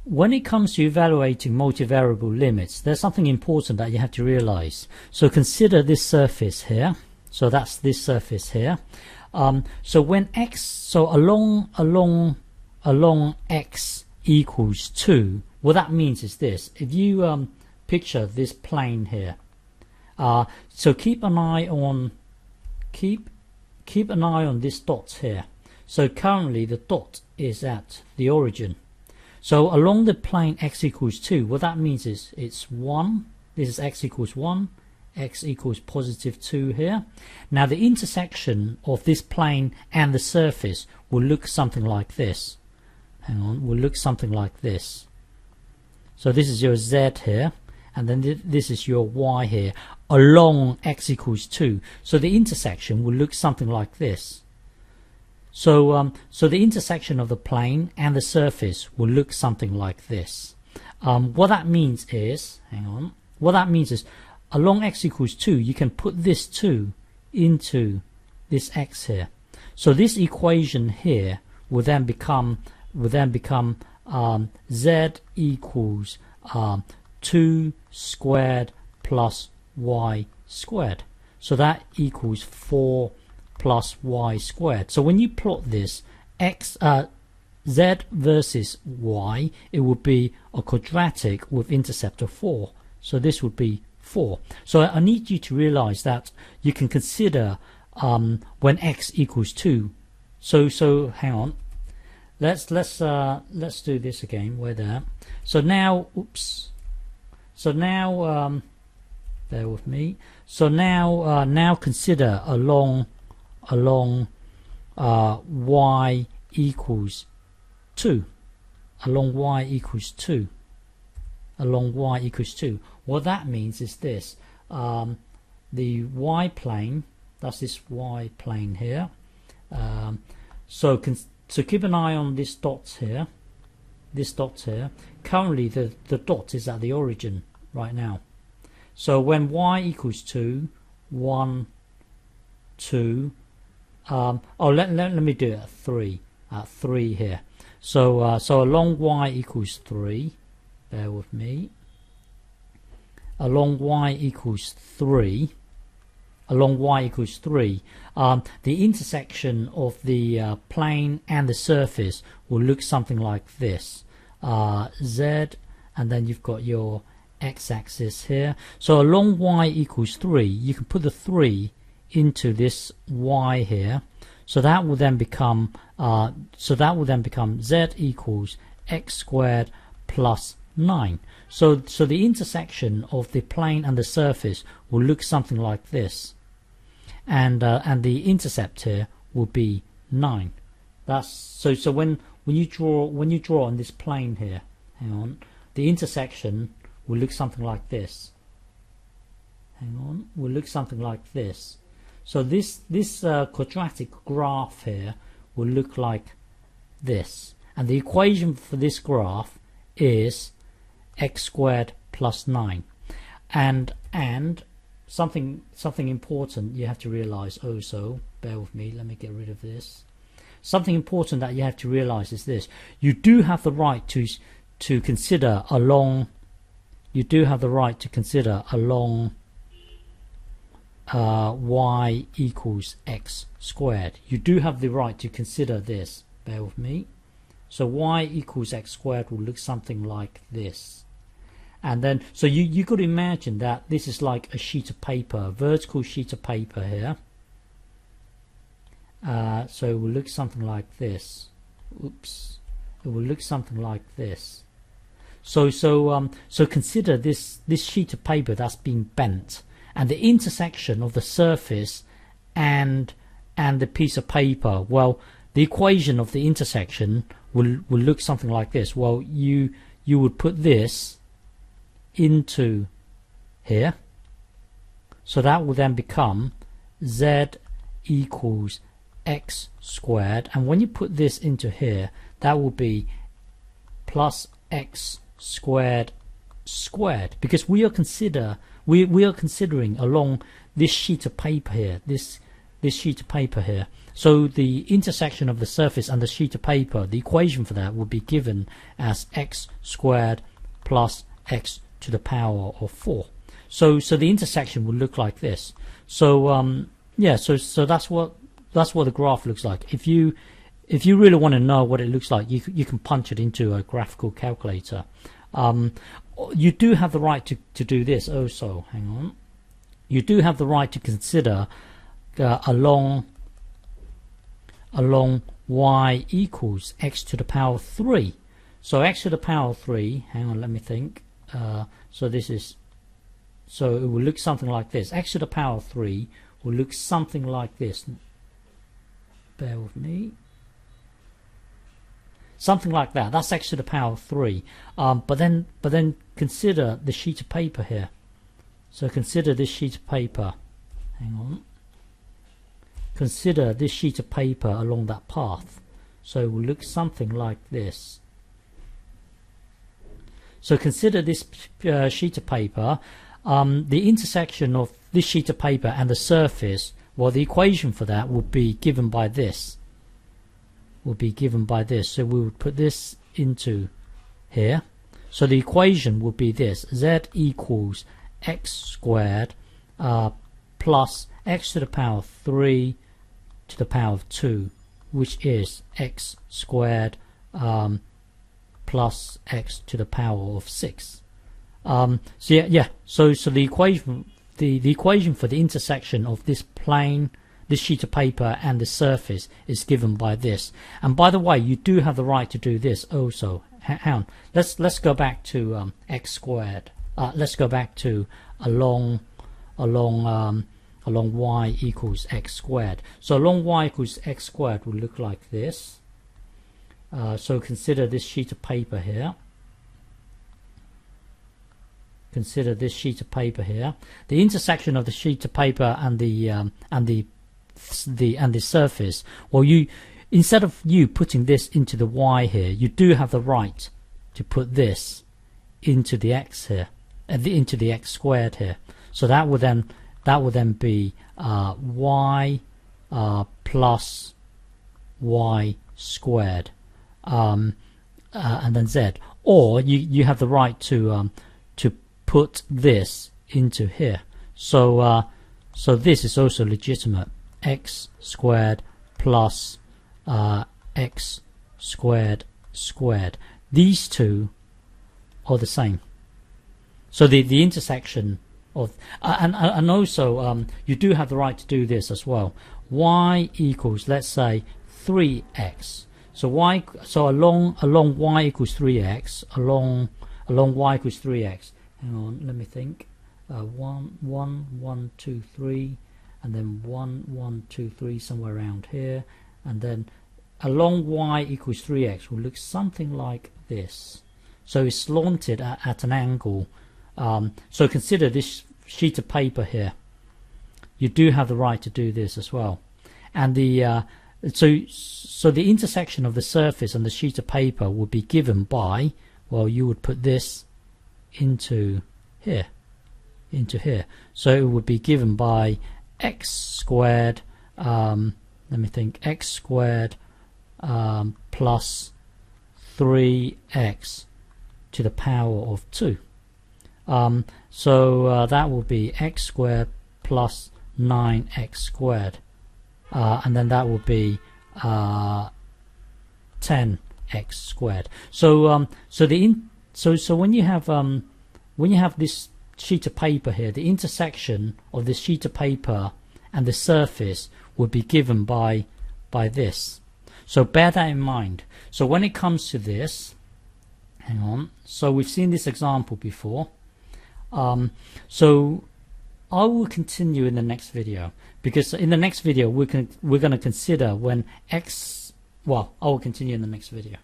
when it comes to evaluating multivariable limits, there's something important that you have to realize. So consider this surface here. So that's this surface here. So when along x equals 2, what that means is this. If you picture this plane here, so keep an eye on this dot here. So currently the dot is at the origin. So along the plane x equals 2, what that means is it's 1. This is x equals 1. X equals positive 2 here. Now the intersection of this plane and the surface will look something like this. Hang on, will look something like this. So this is your z here, and then this is your y here, along x equals 2. So the intersection will look something like this. So the intersection of the plane and the surface will look something like this. What that means is, along x equals 2, you can put this 2 into this x here. So this equation here will then become z equals 2 squared plus y squared. So that equals 4 plus y squared. So when you plot this z versus y, it would be a quadratic with intercept of 4. So this would be 4. So I need you to realize that you can consider when x equals 2. So hang on. Let's do this again. We're there. So now, bear with me. So now consider along y equals 2. Along y equals 2. Along y equals 2. What that means is this. The y plane, that's this y plane here. So keep an eye on this dot here. This dot here. Currently the dot is at the origin right now. So when y equals 2, 1, 2, let me do it at 3. At 3 here. So along y equals 3. Bear with me. Along y equals 3. Along y equals 3. The intersection of the plane and the surface will look something like this. Z, and then you've got your x-axis here. So along y equals 3, you can put the 3 into this y here. So that will then become z equals x squared plus 9. So the intersection of the plane and the surface will look something like this, and the intercept here will be 9. That's so when you draw on this plane here, hang on, the intersection will look something like this. Hang on, will look something like this. So this quadratic graph here will look like this, and the equation for this graph is x squared plus 9. And something important you have to realize also, bear with me, let me get rid of this. Something important that you have to realize is this: you do have the right to consider along y equals x squared. You do have the right to consider this. Bear with me. So y equals x squared will look something like this. And then, so you could imagine that this is like a sheet of paper, a vertical sheet of paper here. So it will look something like this. Oops. It will look something like this. So consider this sheet of paper that's being bent, and the intersection of the surface and the piece of paper. Well, the equation of the intersection will look something like this. Well, you would put this into here, so that will then become z equals x squared, and when you put this into here, that will be plus x squared squared, because we are considering along this sheet of paper here, this this sheet of paper here. So the intersection of the surface and the sheet of paper, the equation for that would be given as x squared plus x to the power of 4. So the intersection would look like this. So yeah, so that's what the graph looks like. If you really want to know what it looks like, you can punch it into a graphical calculator. You do have the right to do this also. Hang on. You do have the right to consider along y equals x to the power 3. So x to the power 3, hang on, let me think. So it will look something like this. X to the power 3 will look something like this. Bear with me. Something like that. That's x to the power 3. But then consider the sheet of paper here. So consider this sheet of paper. Hang on. Consider this sheet of paper along that path. So it will look something like this. So consider this sheet of paper. The intersection of this sheet of paper and the surface, well, the equation for that would be given by this. So we would put this into here. So the equation would be this: z equals x squared plus x to the power 3 to the power of 2, which is x squared plus x to the power of 6. So the equation, the equation for the intersection of this plane, this sheet of paper, and the surface is given by this. And by the way, you do have the right to do this also. Hang on. Let's go back to x squared. Let's go back to along y equals x squared. So along y equals x squared will look like this. So consider this sheet of paper here. Consider this sheet of paper here. The intersection of the sheet of paper and the surface. Well, instead of you putting this into the y here, you do have the right to put this into the x here, into the x squared here. So that would then be y plus y squared, and then z. Or you have the right to put this into here. So this is also legitimate. X squared plus x squared squared. These two are the same. So the intersection of and also you do have the right to do this as well. Y equals, let's say, 3x. So along y equals 3x, along y equals 3x. Hang on, let me think. 1 1 2 3, and then 1 1 2 3 somewhere around here, and then along y equals 3x will look something like this. So it's slanted at an angle. So consider this sheet of paper here. You do have the right to do this as well. And so the intersection of the surface and the sheet of paper would be given by, well, you would put this into here. So it would be given by x squared, let me think, x squared plus 3x to the power of 2. So that will be x squared plus 9x squared, and then that will be 10x squared. So when you have this sheet of paper here, the intersection of this sheet of paper and the surface would be given by this. So bear that in mind. So when it comes to this, hang on. So we've seen this example before. So I will continue in the next video, because in the next video we're going to consider when x. Well, I will continue in the next video.